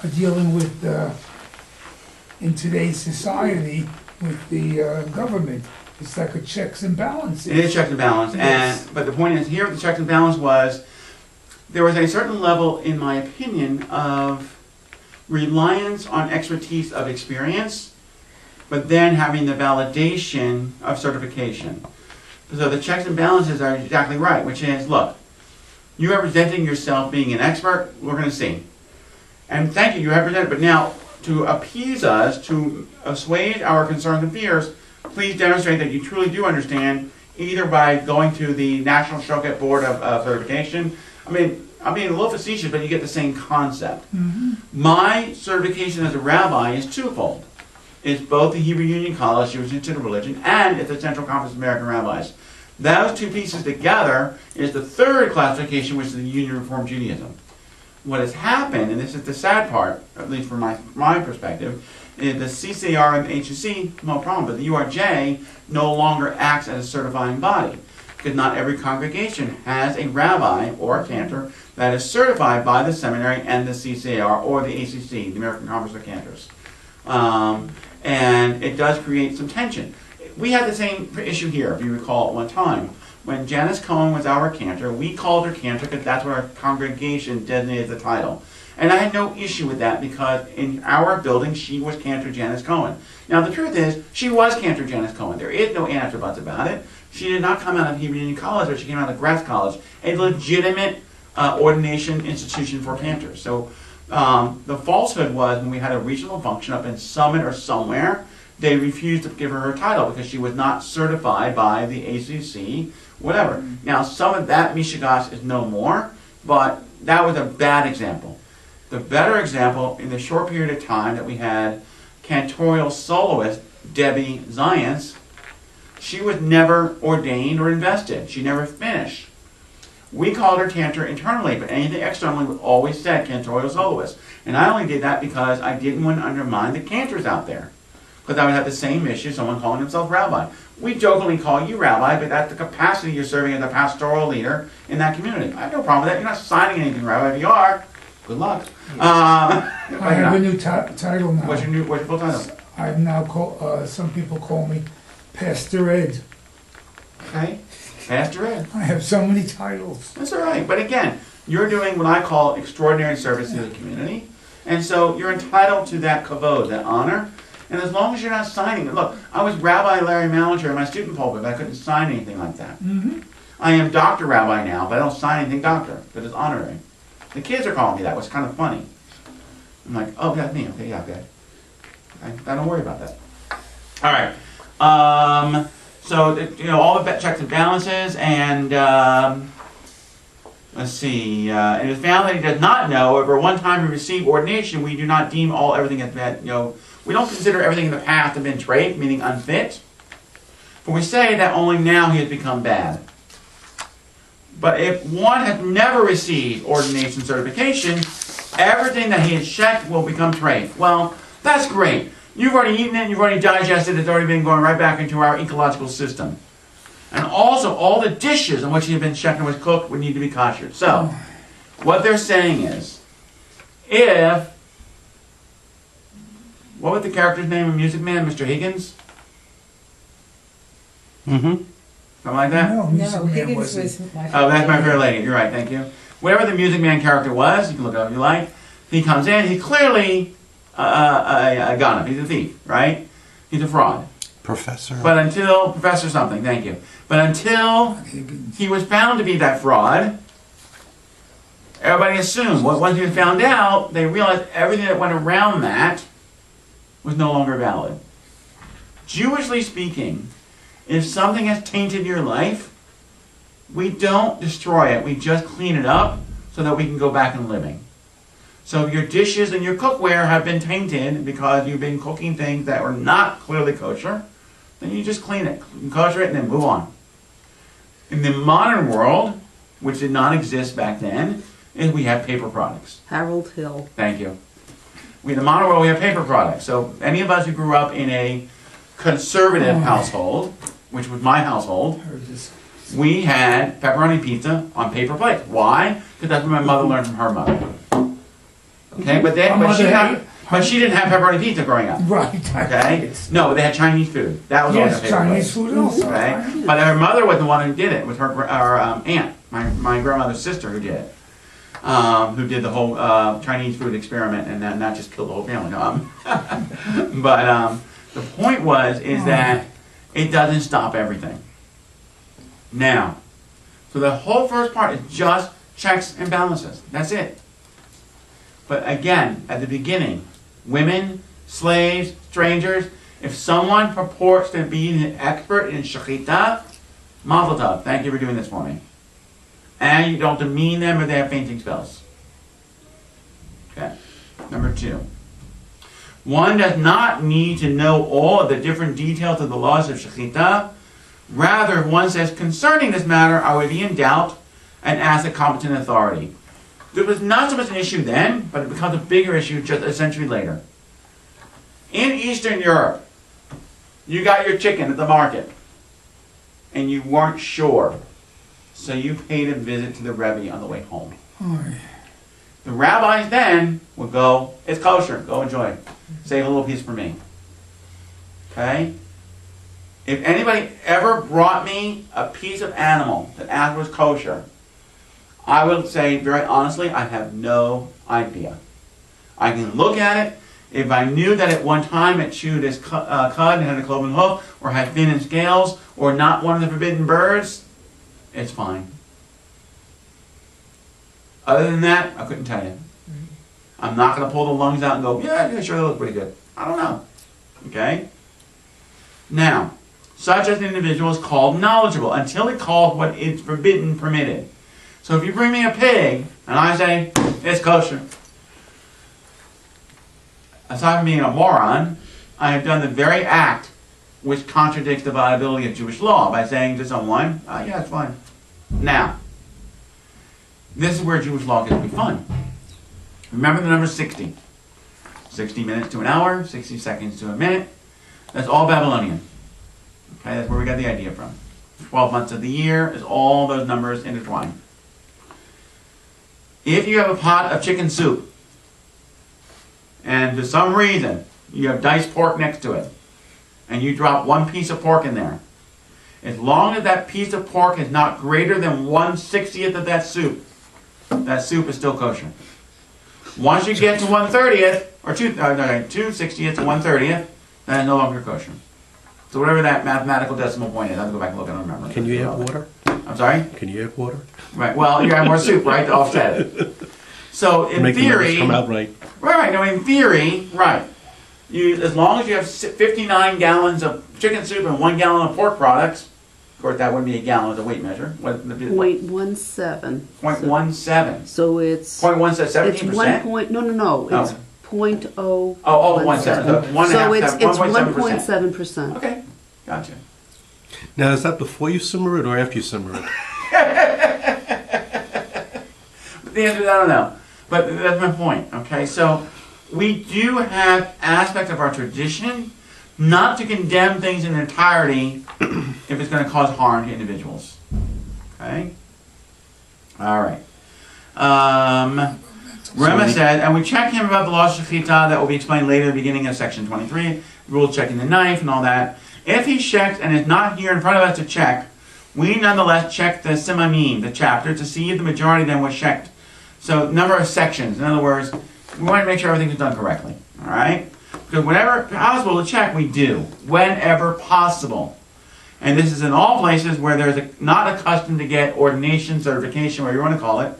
are dealing with, in today's society, with the government. It's like a checks and balances. It is checks and balance, Yes. but the point is here, the checks and balance was, there was a certain level, in my opinion, of reliance on expertise of experience, but then having the validation of certification. So the checks and balances are exactly right, which is, look, you representing yourself being an expert, we're going to see. And thank you, you represent it, but now, to appease us, to assuage our concerns and fears, please demonstrate that you truly do understand, either by going to the National Shochet Board of Certification. I mean, I'm being a little facetious, but you get the same concept. My certification as a rabbi is twofold. It's both the Hebrew Union College, Jewish Institute of Religion, and it's the Central Conference of American Rabbis. Those two pieces together is the third classification, which is the Union Reform Judaism. What has happened, and this is the sad part, at least from my perspective, is the CCR and the HCC, no problem, but the URJ no longer acts as a certifying body, because not every congregation has a rabbi or a cantor that is certified by the seminary and the CCR or the ACC, the American Conference of Cantors. And it does create some tension. We had the same issue here, if you recall, at one time. When Janice Cohen was our cantor, we called her cantor because that's what our congregation designated the title. And I had no issue with that because in our building, she was cantor Janice Cohen. Now the truth is, she was cantor Janice Cohen. There is no ifs or buts about it. She did not come out of Hebrew Union College, or she came out of Grass College, a legitimate ordination institution for cantors. So the falsehood was when we had a regional function up in Summit or somewhere, they refused to give her her title because she was not certified by the ACC, whatever. Now, some of that Mishigas is no more, but that was a bad example. The better example, in the short period of time that we had cantorial soloist Debbie Zients, she was never ordained or invested. She never finished. We called her cantor internally, but anything externally we always said cantorial soloist. And I only did that because I didn't want to undermine the cantors out there. Because I would have the same issue, someone calling himself rabbi. We jokingly call you rabbi, but that's the capacity you're serving as a pastoral leader in that community. I have no problem with that. You're not signing anything, rabbi. If you are, good luck. I have a new title now. What's your full title? I'm now some people call me Pastor Ed. Okay, Pastor Ed. I have so many titles. That's all right. But again, you're doing what I call extraordinary service to the community. And so you're entitled to that kavod, that honor. And as long as you're not signing it, look, I was Rabbi Larry Malinger in my student pulpit, but I couldn't sign anything like that. I am Dr. Rabbi now, but I don't sign anything doctor, because it's honorary. The kids are calling me that, which is kind of funny. I'm like, oh, that's me. Okay, yeah, okay. I don't worry about that. All right. So, all the checks and balances, and let's see. It is found that he does not know, if at one time he received ordination, we do not deem everything as bad, we don't consider everything in the past to have been trait, meaning unfit. For we say that only now he has become bad. But if one has never received ordination certification, everything that he has checked will become trait. Well, that's great. You've already eaten it, you've already digested it, it's already been going right back into our ecological system. And also, all the dishes on which he had been checked and was cooked would need to be kosher. So, what they're saying is, what was the character's name of Music Man? Mr. Higgins? Something like that? No, No, Higgins was my favorite. Oh, that's my fair lady. You're right, thank you. Whatever the Music Man character was, you can look up if you like. He comes in, he's clearly a gunner. He's a thief, right? He's a fraud. Professor. But until, Professor something, thank you. But until he was found to be that fraud, everybody assumed. Once he was found out, they realized everything that went around that was no longer valid. Jewishly speaking, if something has tainted your life, we don't destroy it. We just clean it up so that we can go back in living. So if your dishes and your cookware have been tainted because you've been cooking things that were not clearly kosher, then you just clean it, kosher it, and then move on. In the modern world, which did not exist back then, is we have paper products. Harold Hill. Thank you. In the modern world, we have paper products. So any of us who grew up in a conservative household, which was my household, we had pepperoni pizza on paper plates. Why? Because that's what my mother learned from her mother. Okay, but then, My but she mother didn't have pepperoni pizza growing up. Right. Okay? No, they had Chinese food. That was always Yes, her favorite Chinese place. food also. Okay? But her mother was the one who did it, with her aunt, my grandmother's sister who did it. Who did the whole Chinese food experiment and then not just killed the whole family. But the point is that it doesn't stop everything. Now, so the whole first part is just checks and balances. That's it. But again, at the beginning, women, slaves, strangers, if someone purports to be an expert in shechita, mazel tov, thank you for doing this for me. And you don't demean them if they have fainting spells. Okay. Number 2. One does not need to know all of the different details of the laws of shechita. Rather, if one says, concerning this matter, I would be in doubt and ask a competent authority. There was not so much an issue then, but it becomes a bigger issue just a century later. In Eastern Europe, you got your chicken at the market, and you weren't sure. So you paid a visit to the Rabbi on the way home. The rabbis then would go, it's kosher, go enjoy. Save a little piece for me. Okay? If anybody ever brought me a piece of animal that asked was kosher, I would say very honestly, I have no idea. I can look at it. If I knew that at one time it chewed its cud and had a cloven hoof, or had fin and scales, or not one of the forbidden birds, it's fine. Other than that, I couldn't tell you. I'm not going to pull the lungs out and go, yeah, sure, they look pretty good. I don't know. Okay? Now, such an individual is called knowledgeable until he calls what is forbidden permitted. So if you bring me a pig, and I say, it's kosher, aside from being a moron, I have done the very act which contradicts the viability of Jewish law by saying to someone, yeah, it's fine. Now, this is where Jewish law gets to be fun. Remember the number 60. 60 minutes to an hour, 60 seconds to a minute. That's all Babylonian. Okay, that's where we got the idea from. 12 months of the year is all those numbers intertwined. If you have a pot of chicken soup, and for some reason you have diced pork next to it, and you drop one piece of pork in there, as long as that piece of pork is not greater than 1/60th of that soup is still kosher. Once you get to 1/30th, or 2/60th to 1/30th, then it's no longer kosher. So whatever that mathematical decimal point is, I have to go back and look, I don't remember. Can you add water? I'm sorry? Can you add water? Right, well, you have more soup, right, to offset it. So in Make the numbers theory, come out right. right, no, in theory, right. As long as you have 59 gallons of chicken soup and 1 gallon of pork products, of course that wouldn't be a gallon as a weight measure. What, 0.17. 0.17. So it's 0.17, it's 17%? 1 point. No. It's Oh. 0.0. Oh, 1.7. So So it's 1.7%. 1.7%. Okay, gotcha. Now, is that before you simmer it or after you simmer it? The answer is I don't know. But that's my point, okay? So we do have aspects of our tradition not to condemn things in entirety if it's going to cause harm to individuals. Okay? All right. Rema said, and we check him about the laws of shechita that will be explained later at the beginning of section 23, rule checking the knife and all that. If he checks and is not here in front of us to check, we nonetheless check the simanim, the chapter, to see if the majority of them was checked. So number of sections. In other words, we want to make sure everything is done correctly. All right? Because whenever possible to check, we do. Whenever possible. And this is in all places where there's not accustomed to get ordination, certification, whatever you want to call it,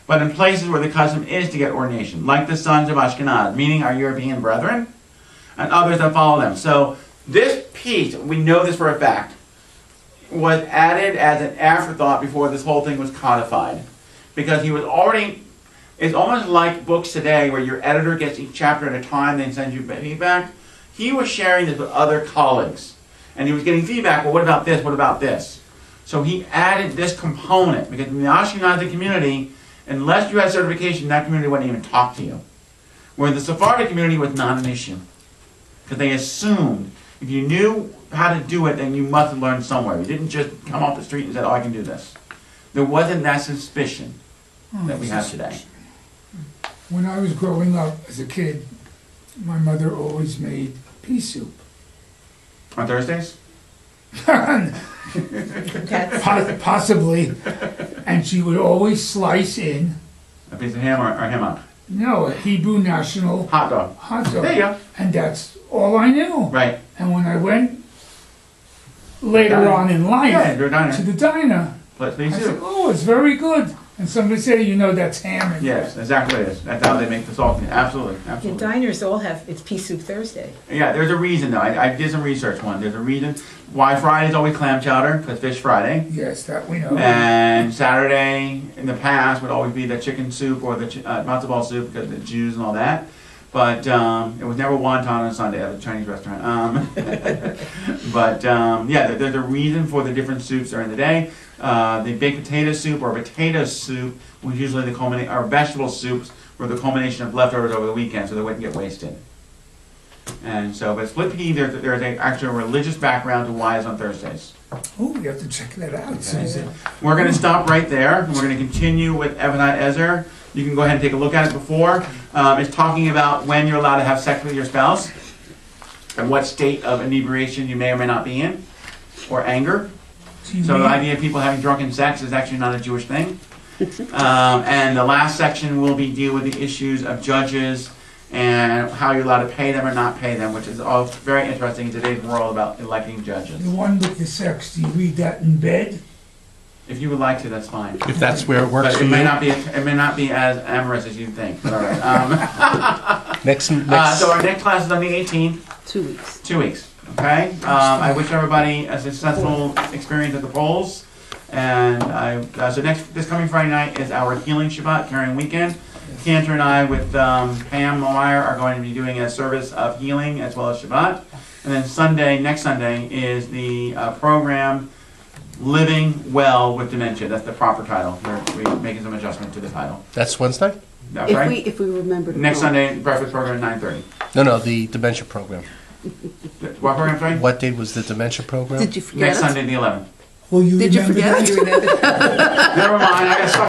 but in places where the custom is to get ordination, like the sons of Ashkenaz, meaning our European brethren, and others that follow them. So this piece, we know this for a fact, was added as an afterthought before this whole thing was codified. Because he was already, it's almost like books today where your editor gets each chapter at a time, then sends you feedback. He was sharing this with other colleagues. And he was getting feedback, well, what about this, what about this? So he added this component, because in the Ashkenazi community, unless you had certification, that community wouldn't even talk to you. Where the Sephardic community was not an issue. Because they assumed if you knew how to do it, then you must have learned somewhere. You didn't just come off the street and say, oh, I can do this. There wasn't that suspicion that we have today. When I was growing up as a kid, my mother always made pea soup. On Thursdays? Possibly. And she would always slice in, A piece of ham or ham hock? no, a Hebrew national Hot dog. hot dog. There you go. And that's all I knew. Right. And when I went later Diner. on in life Yeah, to a diner. to the diner, Let's be I said, soup. oh, it's very good. And somebody said, you know, that's ham. And Yes, exactly what it is. That's how they make the salty. Absolutely, The absolutely. diners all have, it's Pea Soup Thursday. Yeah, there's a reason though. I did some research one. There's a reason why Friday's always clam chowder, because Fish Friday. Yes, that we know. And Saturday in the past would always be the chicken soup or the matzo ball soup because of the Jews and all that. But it was never wonton on Sunday at a Chinese restaurant. Yeah, there's a reason for the different soups during the day. The baked potato soup or potato soup was usually the culmination, or vegetable soups were the culmination of leftovers over the weekend, so they wouldn't get wasted. And so, but split pea, there's actually a religious background to why it's on Thursdays. Oh, we have to check that out, Susan. We're going to stop right there. We're going to continue with Evanite Ezer. You can go ahead and take a look at it before. It's talking about when you're allowed to have sex with your spouse and what state of inebriation you may or may not be in, or anger. So the idea of people having drunken sex is actually not a Jewish thing. And the last section will be deal with the issues of judges and how you're allowed to pay them or not pay them, which is all very interesting in today's world about electing judges. The one with the sex, do you read that in bed? If you would like to, that's fine. If that's where it works But for it may you. not be as amorous as you think. But all right. Next, So our next class is on the 18th. 2 weeks. 2 weeks. Okay. I wish everybody a successful experience at the polls. And so this coming Friday night is our healing Shabbat, Caring Weekend. Cantor and I with Pam Meyer are going to be doing a service of healing as well as Shabbat. And then next Sunday is the program Living Well with Dementia. That's the proper title. We're making some adjustment to the title. that's Wednesday? That's If right. we remember to Next go. Sunday, breakfast program at 9:30. No, the dementia program. What program, sorry? What date was the dementia program? Did you forget Next it? Sunday, the 11th. Will you Did you remember forget that? it? Never mind. I got stuck